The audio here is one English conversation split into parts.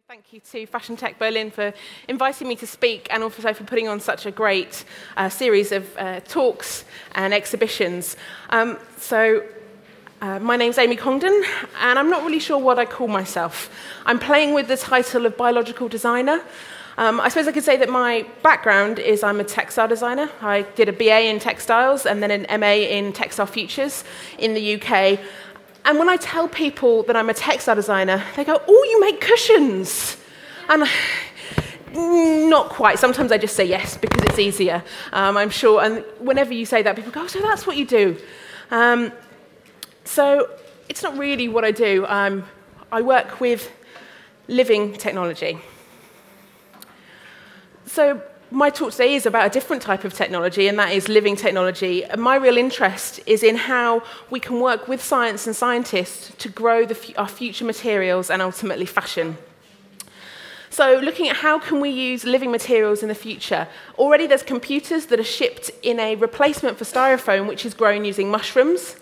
Thank you to Fashion Tech Berlin for inviting me to speak and also for putting on such a great series of talks and exhibitions. My name's Amy Congdon, and I'm not really sure what I call myself. I'm playing with the title of biological designer. I suppose I could say that my background is I'm a textile designer. I did a BA in textiles and then an MA in textile futures in the UK. And when I tell people that I'm a textile designer, they go, "Oh, you make cushions." And not quite. Sometimes I just say yes because it's easier, I'm sure. And whenever you say that, people go, "Oh, so that's what you do." So it's not really what I do. I work with living technology. So my talk today is about a different type of technology, and that is living technology. And my real interest is in how we can work with science and scientists to grow our future materials and ultimately fashion. So looking at how can we use living materials in the future. Already there's computers that are shipped in a replacement for styrofoam, which is grown using mushrooms.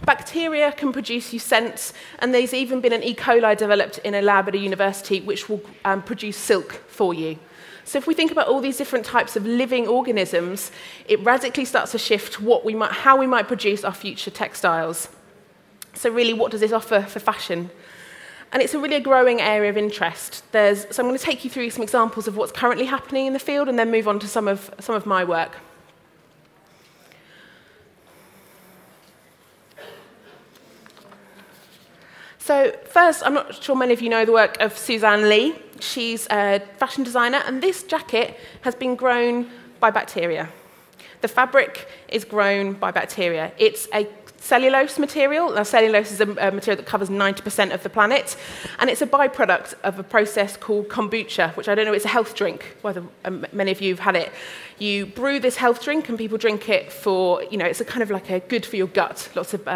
Bacteria can produce you scents, and there's even been an E. coli developed in a lab at a university which will produce silk for you. So if we think about all these different types of living organisms, it radically starts to shift how we might produce our future textiles. So really, what does this offer for fashion? And it's really a growing area of interest. So I'm going to take you through some examples of what's currently happening in the field and then move on to some of my work. So first, I'm not sure many of you know the work of Suzanne Lee. She's a fashion designer, and this jacket has been grown by bacteria. The fabric is grown by bacteria. It's a cellulose material. Now, cellulose is a material that covers 90% of the planet, and it's a byproduct of a process called kombucha, which I don't know, it's a health drink, whether many of you have had it. You brew this health drink, and people drink it for, it's a kind of like a good for your gut, lots of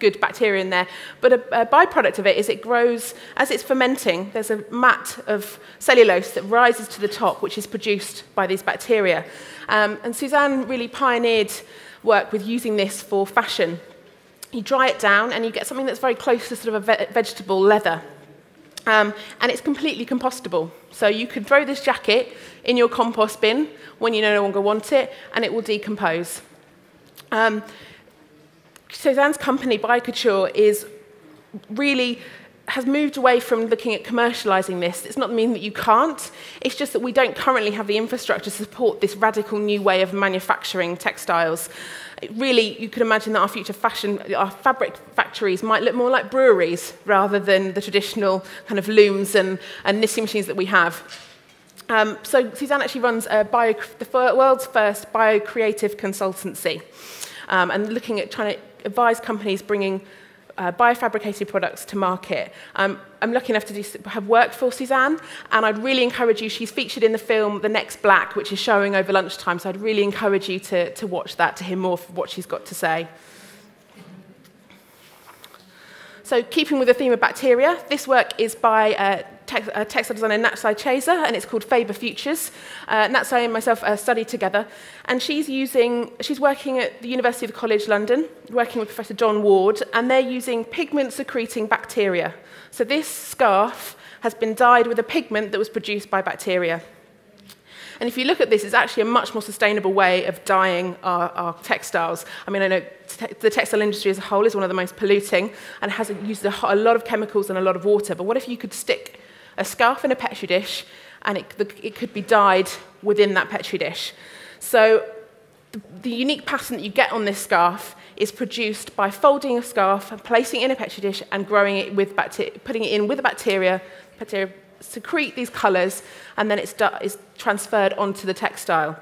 good bacteria in there. But a byproduct of it is it grows, as it's fermenting, there's a mat of cellulose that rises to the top, which is produced by these bacteria. And Suzanne really pioneered work with using this for fashion. You dry it down, and you get something that's very close to sort of a vegetable leather. And it's completely compostable. So you could throw this jacket in your compost bin when you no longer want it, and it will decompose. Suzanne's company, Bio has moved away from looking at commercializing this. It's not mean that you can't. It's just that we don't currently have the infrastructure to support this radical new way of manufacturing textiles. Really, you could imagine that our future our fabric factories might look more like breweries rather than the traditional kind of looms and knitting machines that we have. So Suzanne actually runs the world's first bio-creative consultancy, and looking at trying to advise companies bringing biofabricated products to market. I'm lucky enough to have worked for Suzanne, and I'd really encourage you, she's featured in the film The Next Black, which is showing over lunchtime, so I'd really encourage you to watch that, to hear more of what she's got to say. So keeping with the theme of bacteria, this work is by textile designer Natsai Chaser, and it's called Faber Futures. Natsai and myself studied together, and she's working at the University of College London, working with Professor John Ward, and they're using pigment-secreting bacteria. So this scarf has been dyed with a pigment that was produced by bacteria. And if you look at this, it's actually a much more sustainable way of dyeing our textiles. I mean, I know the textile industry as a whole is one of the most polluting and has used a lot of chemicals and a lot of water. But what if you could stick a scarf in a Petri dish, and it could be dyed within that Petri dish? So the unique pattern that you get on this scarf is produced by folding a scarf and placing it in a Petri dish and growing it with putting it in with the bacteria. Bacteria secrete these colours, and then it's transferred onto the textile.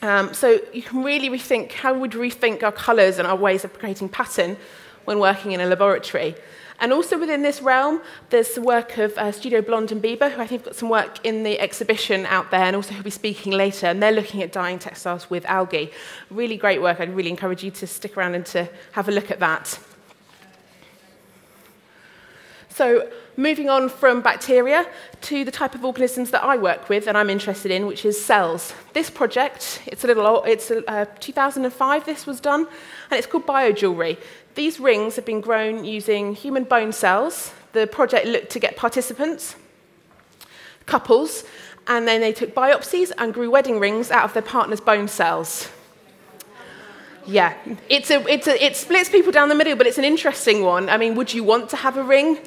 So you can really rethink how we would rethink our colours and our ways of creating pattern when working in a laboratory. And also within this realm, there's the work of Studio Blonde and Bieber, who I think have got some work in the exhibition out there, and also who'll be speaking later, and they're looking at dyeing textiles with algae. Really great work. I'd really encourage you to stick around and to have a look at that. So moving on from bacteria to the type of organisms that I work with and I'm interested in, which is cells. This project, it's 2005 this was done, and it's called biojewelry. These rings have been grown using human bone cells. The project looked to get participants, couples, and then they took biopsies and grew wedding rings out of their partner's bone cells. Yeah, it splits people down the middle, but it's an interesting one. I mean, would you want to have a ring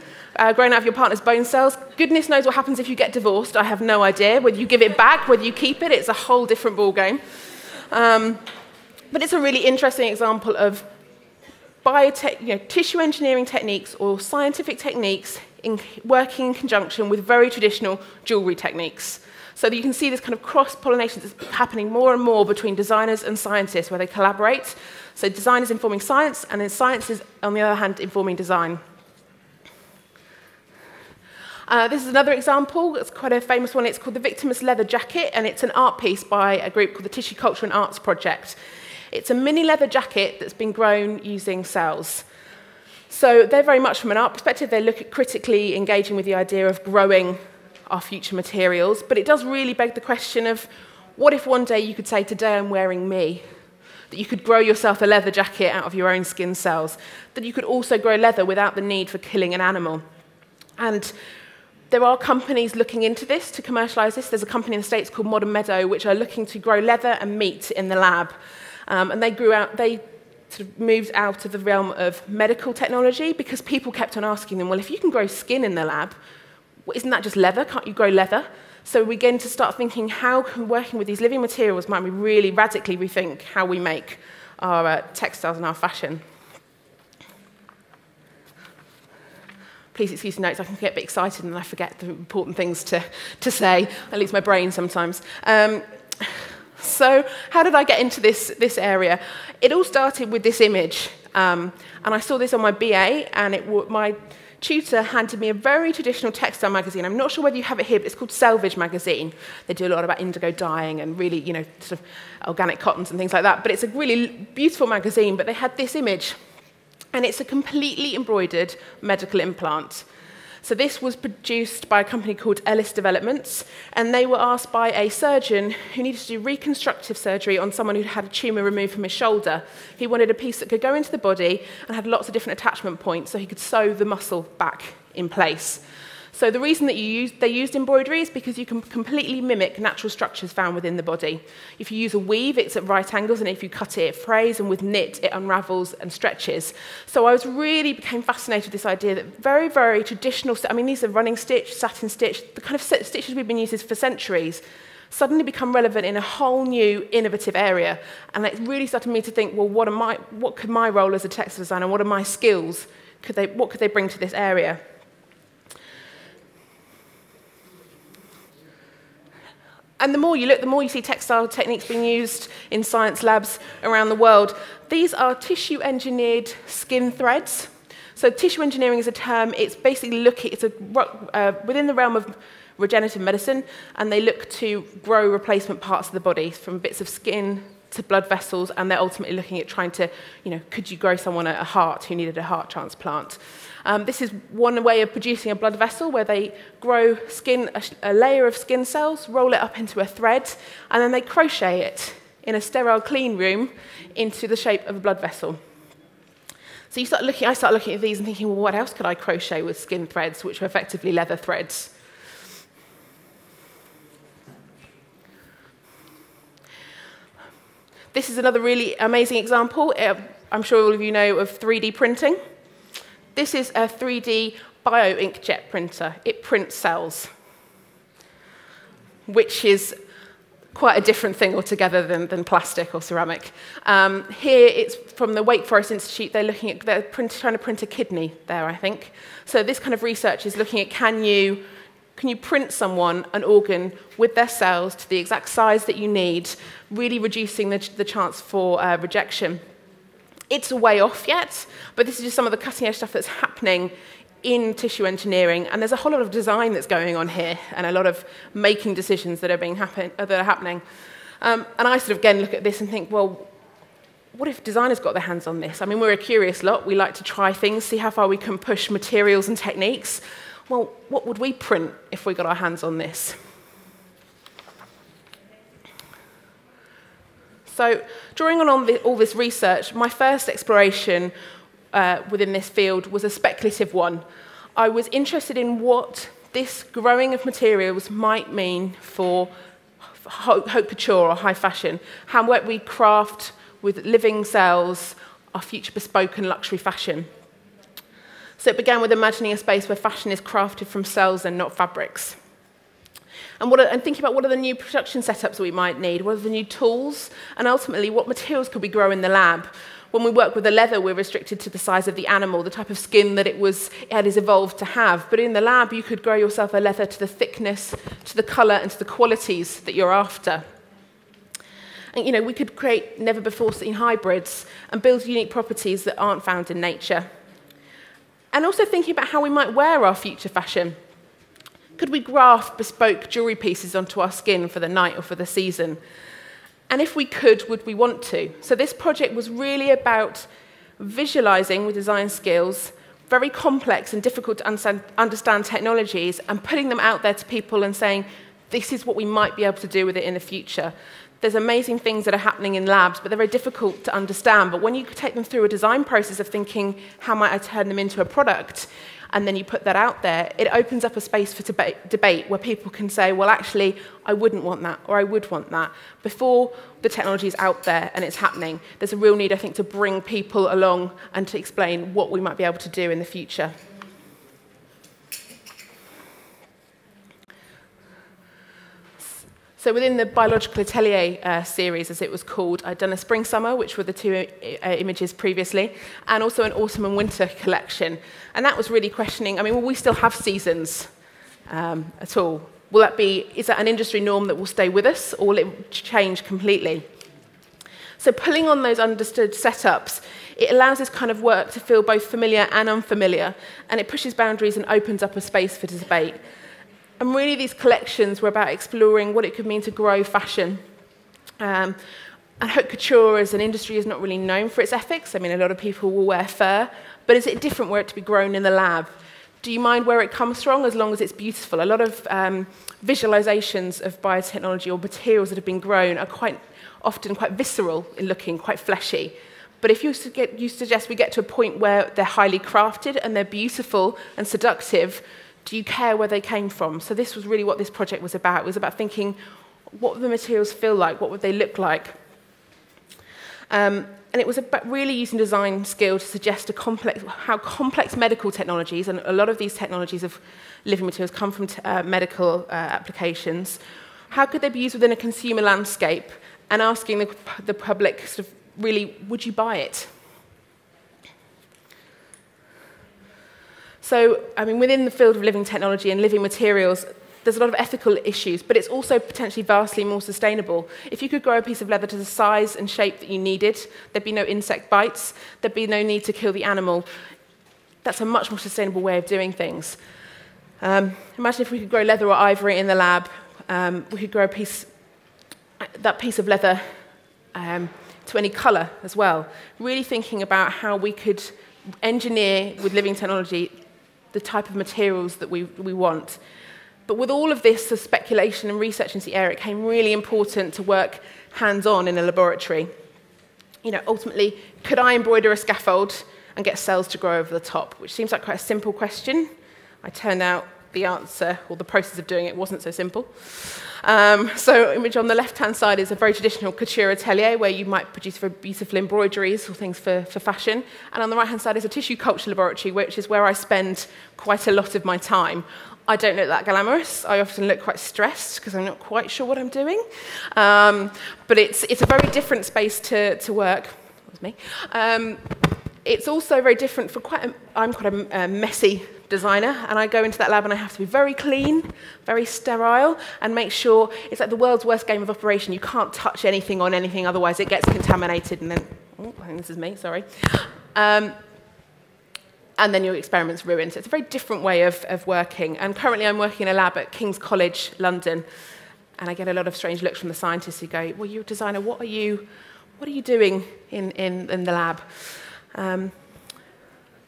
grown out of your partner's bone cells? Goodness knows what happens if you get divorced. I have no idea. Whether you give it back, whether you keep it, it's a whole different ballgame. But it's a really interesting example of tissue engineering techniques or scientific techniques working in conjunction with very traditional jewelry techniques. So that you can see this kind of cross-pollination that's happening more and more between designers and scientists where they collaborate. So design is informing science, and then science is, on the other hand, informing design. This is another example. It's quite a famous one. It's called the Victimus Leather Jacket, and it's an art piece by a group called the Tissue Culture and Arts Project. It's a mini leather jacket that's been grown using cells. So they're very much from an art perspective. They look at critically engaging with the idea of growing our future materials, but it does really beg the question of what if one day you could say, today I'm wearing me? That you could grow yourself a leather jacket out of your own skin cells, that you could also grow leather without the need for killing an animal. And there are companies looking into this to commercialize this. There's a company in the States called Modern Meadow, which are looking to grow leather and meat in the lab. And they sort of moved out of the realm of medical technology because people kept on asking them, well, if you can grow skin in the lab, isn't that just leather? Can't you grow leather? So we begin to start thinking how working with these living materials might we really radically rethink how we make our textiles and our fashion. Please excuse the notes, I can get a bit excited and I forget the important things to say. I lose my brain sometimes. So how did I get into this area? It all started with this image. And I saw this on my BA, and my tutor handed me a very traditional textile magazine. I'm not sure whether you have it here, but it's called Selvage magazine. They do a lot about indigo dyeing and really, sort of organic cottons and things like that. But it's a really beautiful magazine, but they had this image. And it's a completely embroidered medical implant. So this was produced by a company called Ellis Developments, and they were asked by a surgeon who needed to do reconstructive surgery on someone who'd had a tumour removed from his shoulder. He wanted a piece that could go into the body and had lots of different attachment points so he could sew the muscle back in place. So the reason that they used embroidery is because you can completely mimic natural structures found within the body. If you use a weave, it's at right angles, and if you cut it, it frays, and with knit, it unravels and stretches. So I really became fascinated with this idea that very, very traditional, I mean, these are running stitch, satin stitch, the kind of stitches we've been using for centuries, suddenly become relevant in a whole new, innovative area. And it really started me to think, well, what could my role as a textile designer, what are my skills, what could they bring to this area? And the more you look, the more you see textile techniques being used in science labs around the world. These are tissue-engineered skin threads. So tissue engineering is a term. It's basically within the realm of regenerative medicine, and they look to grow replacement parts of the body, from bits of skin to blood vessels, and they're ultimately looking at trying to, could you grow someone a heart who needed a heart transplant? This is one way of producing a blood vessel where they grow a layer of skin cells, roll it up into a thread, and then they crochet it in a sterile clean room into the shape of a blood vessel. So I start looking at these and thinking, well, what else could I crochet with skin threads, which are effectively leather threads? This is another really amazing example. I'm sure all of you know of 3D printing. This is a 3D Bio Inkjet Printer. It prints cells, which is quite a different thing altogether than plastic or ceramic. Here it's from the Wake Forest Institute. They're trying to print a kidney there, I think. So this kind of research is looking at can you print someone an organ with their cells to the exact size that you need, really reducing the chance for rejection. It's a way off yet, but this is just some of the cutting-edge stuff that's happening in tissue engineering, and there's a whole lot of design that's going on here, and a lot of making decisions that are happening. And I sort of, again, look at this and think, well, what if designers got their hands on this? I mean, we're a curious lot. We like to try things, see how far we can push materials and techniques. Well, what would we print if we got our hands on this? So, drawing on all this research, my first exploration within this field was a speculative one. I was interested in what this growing of materials might mean for haute couture or high fashion, how might we craft with living cells our future bespoke and luxury fashion. So it began with imagining a space where fashion is crafted from cells and not fabrics. And thinking about what are the new production setups that we might need, what are the new tools, and ultimately what materials could we grow in the lab. When we work with the leather, we're restricted to the size of the animal, the type of skin that it had evolved to have. But in the lab, you could grow yourself a leather to the thickness, to the colour, and to the qualities that you're after. And we could create never-before-seen hybrids and build unique properties that aren't found in nature. And also thinking about how we might wear our future fashion. Could we graft bespoke jewellery pieces onto our skin for the night or for the season? And if we could, would we want to? So this project was really about visualising with design skills very complex and difficult to understand technologies and putting them out there to people and saying, this is what we might be able to do with it in the future. There's amazing things that are happening in labs, but they're very difficult to understand. But when you take them through a design process of thinking, how might I turn them into a product? And then you put that out there, it opens up a space for debate where people can say, well, actually, I wouldn't want that, or I would want that. Before the technology is out there and it's happening, there's a real need, I think, to bring people along and to explain what we might be able to do in the future. So within the Biological Atelier series, as it was called, I'd done a spring-summer, which were the two images previously, and also an autumn and winter collection. And that was really questioning, will we still have seasons at all? Is that an industry norm that will stay with us, or will it change completely? So pulling on those understood setups, it allows this kind of work to feel both familiar and unfamiliar, and it pushes boundaries and opens up a space for debate. And really, these collections were about exploring what it could mean to grow fashion. And haute couture as an industry is not really known for its ethics. A lot of people will wear fur, but is it different were it to be grown in the lab? Do you mind where it comes from as long as it's beautiful? A lot of visualizations of biotechnology or materials that have been grown are quite often quite visceral in looking, quite fleshy. But if you suggest we get to a point where they're highly crafted and they're beautiful and seductive, do you care where they came from? So this was really what this project was about. It was about thinking, what would the materials feel like? What would they look like? And it was about really using design skill to suggest how complex medical technologies, and a lot of these technologies of living materials come from medical applications, how could they be used within a consumer landscape, and asking the public, sort of really, would you buy it? So, within the field of living technology and living materials, there's a lot of ethical issues, but it's also potentially vastly more sustainable. If you could grow a piece of leather to the size and shape that you needed, there'd be no insect bites, there'd be no need to kill the animal. That's a much more sustainable way of doing things. Imagine if we could grow leather or ivory in the lab. We could grow that piece of leather to any colour as well. Really thinking about how we could engineer with living technology the type of materials that we want. But with all of this, the speculation and research into the area, it became really important to work hands-on in a laboratory. Ultimately, could I embroider a scaffold and get cells to grow over the top? Which seems like quite a simple question. I turned out the answer, or the process of doing it, wasn't so simple. So image on the left-hand side is a very traditional couture atelier where you might produce very beautiful embroideries or things for fashion. And on the right-hand side is a tissue culture laboratory, which is where I spend quite a lot of my time. I don't look that glamorous. I often look quite stressed because I'm not quite sure what I'm doing. But it's a very different space to work. That was me. It's also very different for I'm quite a messy designer, and I go into that lab and I have to be very clean, very sterile, and make sure it's like the world's worst game of operation. You can't touch anything on anything, otherwise it gets contaminated, and then, oh, I think this is me, sorry. And then your experiment's ruined. So it's a very different way of working. And currently I'm working in a lab at King's College, London, and I get a lot of strange looks from the scientists who go, well, you're a designer, what are you doing in the lab?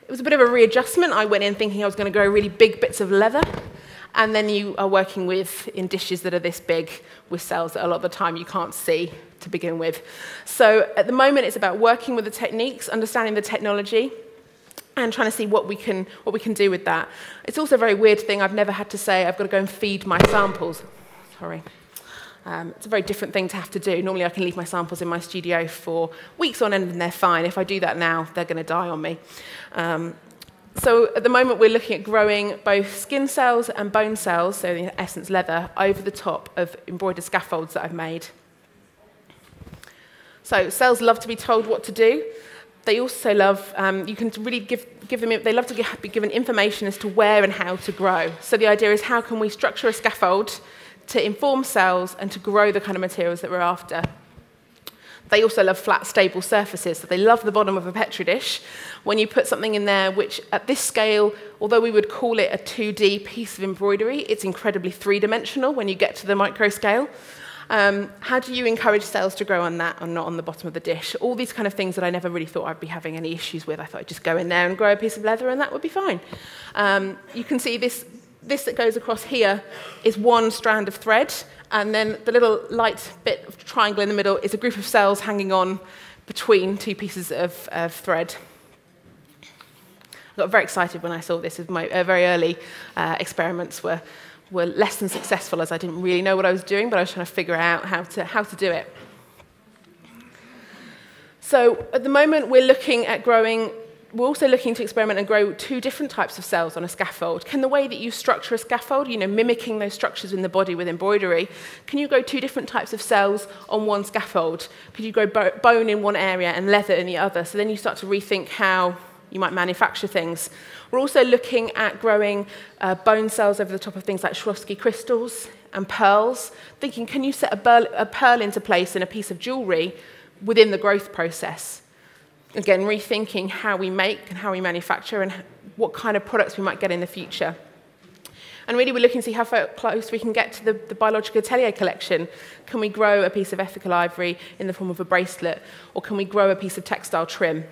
It was a bit of a readjustment. I went in thinking I was going to grow really big bits of leather, and then you are working in dishes that are this big with cells that a lot of the time you can't see to begin with. So at the moment, it's about working with the techniques, understanding the technology, and trying to see what we can do with that. It's also a very weird thing. I've never had to say I've got to go and feed my samples. Sorry. It's a very different thing to have to do. Normally I can leave my samples in my studio for weeks on end and they're fine. If I do that now, they're going to die on me. So at the moment we're looking at growing both skin cells and bone cells, so in essence leather, over the top of embroidered scaffolds that I've made. So cells love to be told what to do. They also love, you can really give them, they love to be given information as to where and how to grow. So the idea is how can we structure a scaffold to inform cells and to grow the kind of materials that we're after. They also love flat, stable surfaces. So they love the bottom of a Petri dish. When you put something in there, which at this scale, although we would call it a 2D piece of embroidery, it's incredibly three-dimensional when you get to the micro scale. How do you encourage cells to grow on that and not on the bottom of the dish? All these kind of things that I never really thought I'd be having any issues with. I thought I'd just go in there and grow a piece of leather and that would be fine. You can see this that goes across here is one strand of thread, and then the little light bit of triangle in the middle is a group of cells hanging on between two pieces of thread. I got very excited when I saw this. My very early experiments were less than successful, as I didn't really know what I was doing, but I was trying to figure out how to do it. So at the moment, we're also looking to experiment and grow two different types of cells on a scaffold. Can the way that you structure a scaffold, mimicking those structures in the body with embroidery, can you grow two different types of cells on one scaffold? Could you grow bone in one area and leather in the other? So then you start to rethink how you might manufacture things. We're also looking at growing bone cells over the top of things like Swarovski crystals and pearls, thinking, can you set a pearl into place in a piece of jewelry within the growth process? Again, rethinking how we make and how we manufacture and what kind of products we might get in the future. And really, we're looking to see how close we can get to the biological atelier collection. Can we grow a piece of ethical ivory in the form of a bracelet, or can we grow a piece of textile trim?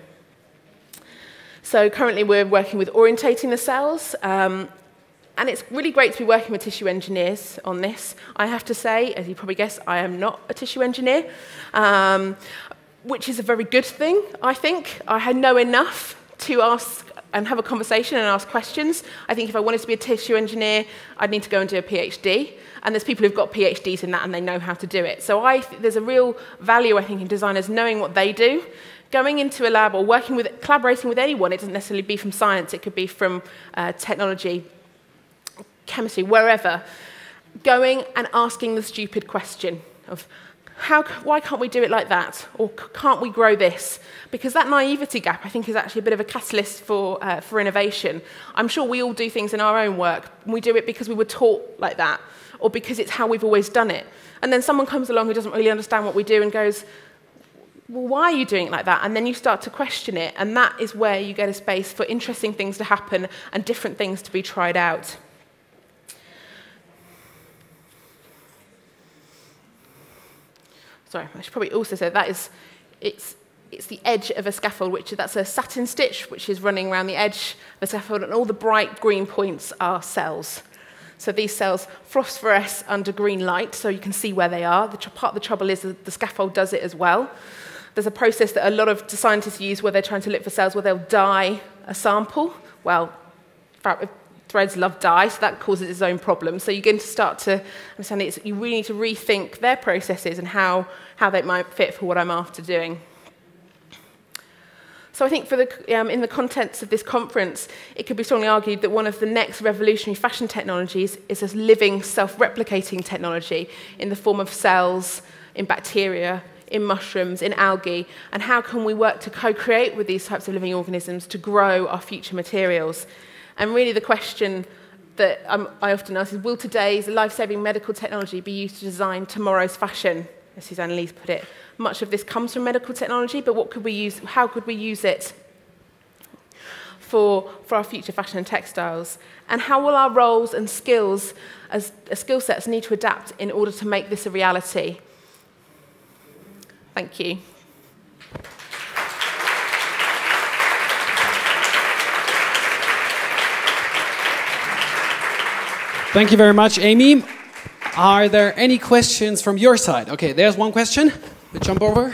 So currently, we're working with orientating the cells, and it's really great to be working with tissue engineers on this. I have to say, as you probably guessed, I am not a tissue engineer. Which is a very good thing, I think. I know enough to ask and have a conversation and ask questions. I think if I wanted to be a tissue engineer, I'd need to go and do a PhD. And there's people who've got PhDs in that and they know how to do it. So there's a real value, I think, in designers knowing what they do. Going into a lab or collaborating with anyone, it doesn't necessarily be from science, it could be from technology, chemistry, wherever. Going and asking the stupid question of, why can't we do it like that? Or can't we grow this? Because that naivety gap, I think, is actually a bit of a catalyst for innovation. I'm sure we all do things in our own work. We do it because we were taught like that, or because it's how we've always done it. And then someone comes along who doesn't really understand what we do and goes, well, why are you doing it like that? And then you start to question it, and that is where you get a space for interesting things to happen and different things to be tried out. Sorry, I should probably also say that it's the edge of a scaffold, that's a satin stitch, which is running around the edge of the scaffold, and all the bright green points are cells. So these cells phosphoresce under green light, so you can see where they are. Part of the trouble is that the scaffold does it as well. There's a process that a lot of scientists use where they're trying to look for cells where they'll dye a sample. Well, threads love dye, so that causes its own problems. So you're going to start to understand that you really need to rethink their processes and how they might fit for what I'm after doing. So I think in the contents of this conference, it could be strongly argued that one of the next revolutionary fashion technologies is this living, self-replicating technology in the form of cells, in bacteria, in mushrooms, in algae, and how can we work to co-create with these types of living organisms to grow our future materials? And really the question that I often ask is, will today's life-saving medical technology be used to design tomorrow's fashion, as Suzanne Lee's put it? Much of this comes from medical technology, but how could we use it for our future fashion and textiles? And how will our roles and skills as skill sets need to adapt in order to make this a reality? Thank you. Thank you very much, Amy. Are there any questions from your side? Okay, there's one question. We'll jump over.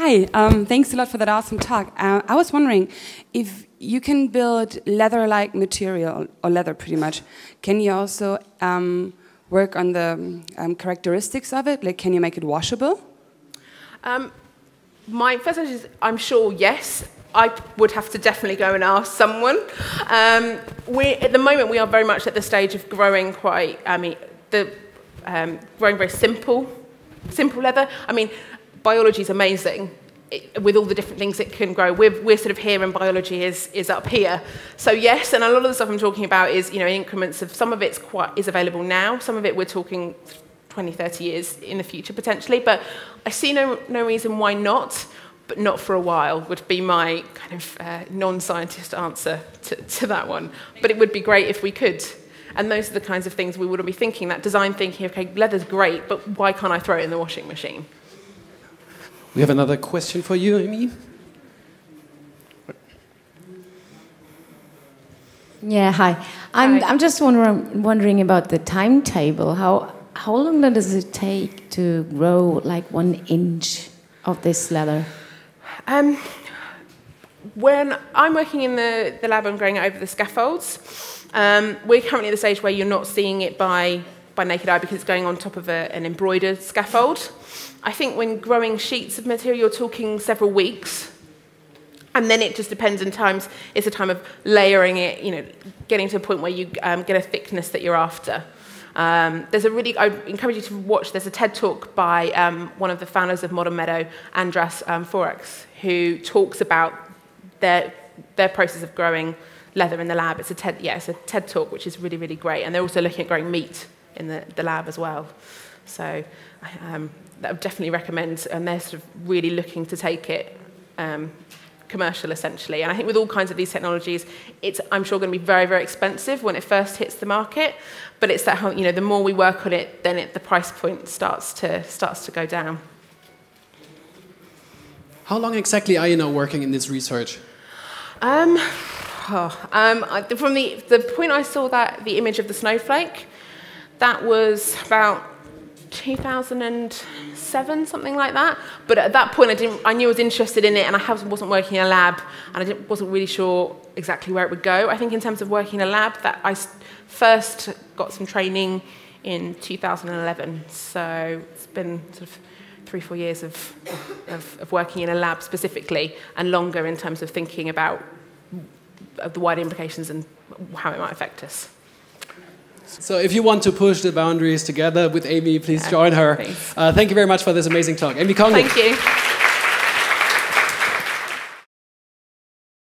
Hi, thanks a lot for that awesome talk. I was wondering if you can build leather-like material, or leather pretty much, can you also work on the characteristics of it? Like, can you make it washable? My first answer is, I'm sure yes. I would have to definitely go and ask someone. At the moment, we are very much at the stage of growing quite, growing very simple leather. I mean, biology is amazing with all the different things it can grow. We're sort of here, and biology is up here. So yes, and a lot of the stuff I'm talking about is, in increments of, some of it's is available now, some of it we're talking 20, 30 years in the future potentially, but I see no reason why not, but not for a while would be my kind of non-scientist answer to that one. But it would be great if we could. And those are the kinds of things we would be thinking, that design thinking, okay, leather's great, but why can't I throw it in the washing machine? We have another question for you, Amy. Yeah, hi. I'm just wondering about the timetable. How long does it take to grow like 1 inch of this leather? When I'm working in the lab, I'm growing it over the scaffolds. We're currently at the stage where you're not seeing it by naked eye because it's going on top of an embroidered scaffold. I think when growing sheets of material, you're talking several weeks. And then it just depends in times. It's a time of layering it, getting to a point where you get a thickness that you're after. I encourage you to watch, there's a TED Talk by one of the founders of Modern Meadow, Andras Forax, who talks about their process of growing leather in the lab. It's a TED Talk, which is really, really great. And they're also looking at growing meat in the lab as well. So that would definitely recommend, and they're sort of really looking to take it commercial, essentially. And I think with all kinds of these technologies, it's, I'm sure, going to be very, very expensive when it first hits the market. But it's that, the more we work on it, then the price point starts to go down. How long exactly are you now working in this research? From the point I saw the image of the snowflake, that was about 2007, something like that. But at that point, I knew I was interested in it, and I wasn't working in a lab, and I wasn't really sure exactly where it would go. I think in terms of working in a lab, that I first got some training in 2011. So it's been sort of 3-4 years of working in a lab specifically, and longer in terms of thinking about the wider implications and how it might affect us. So if you want to push the boundaries together with Amy, please join her. Thank you very much for this amazing talk. Amy Congdon. Thank you.